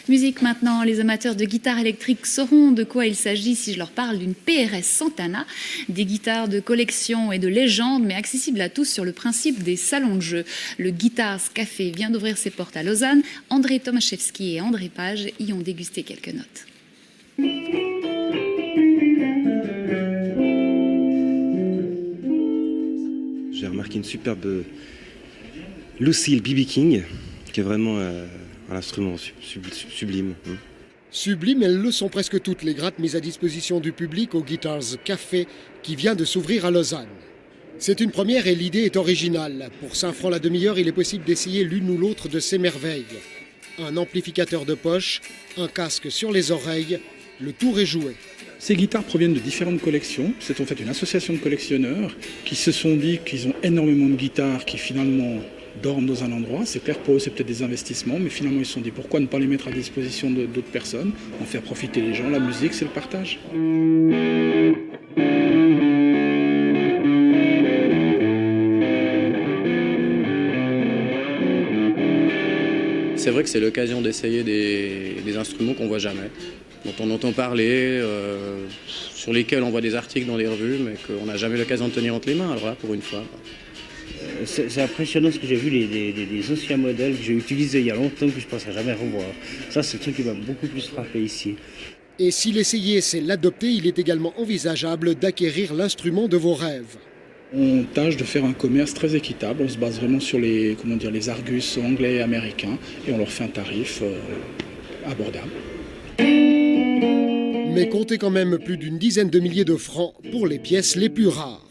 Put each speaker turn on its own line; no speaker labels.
Musique maintenant, les amateurs de guitare électrique sauront de quoi il s'agit si je leur parle d'une PRS Santana, des guitares de collection et de légende, mais accessibles à tous sur le principe des salons de jeu. Le Guitars Café vient d'ouvrir ses portes à Lausanne. André Tomaszewski et André Page y ont dégusté quelques notes.
J'ai remarqué une superbe Lucille B.B. King, qui est vraiment un instrument sublime.
Sublime, elles le sont presque toutes, les grattes mises à disposition du public au Guitars Café qui vient de s'ouvrir à Lausanne. C'est une première et l'idée est originale. Pour 5 francs la demi-heure, il est possible d'essayer l'une ou l'autre de ces merveilles. Un amplificateur de poche, un casque sur les oreilles, le tour est joué.
Ces guitares proviennent de différentes collections. C'est en fait une association de collectionneurs qui se sont dit qu'ils ont énormément de guitares qui finalement dorment dans un endroit. C'est clair, pour eux, c'est peut-être des investissements, mais finalement ils se sont dit pourquoi ne pas les mettre à disposition d'autres personnes, en faire profiter les gens. La musique, c'est le partage.
C'est vrai que c'est l'occasion d'essayer des instruments qu'on ne voit jamais, dont on entend parler, sur lesquels on voit des articles dans les revues, mais qu'on n'a jamais l'occasion de tenir entre les mains. Alors là, pour une fois.
C'est impressionnant ce que j'ai vu, des anciens modèles que j'ai utilisés il y a longtemps que je ne penserais jamais revoir. Ça, c'est le truc qui m'a beaucoup plus frappé ici.
Et si l'essayer, c'est l'adopter, il est également envisageable d'acquérir l'instrument de vos rêves.
On tâche de faire un commerce très équitable. On se base vraiment sur les Argus anglais et américains et on leur fait un tarif abordable.
Mais comptez quand même plus d'une dizaine de milliers de francs pour les pièces les plus rares.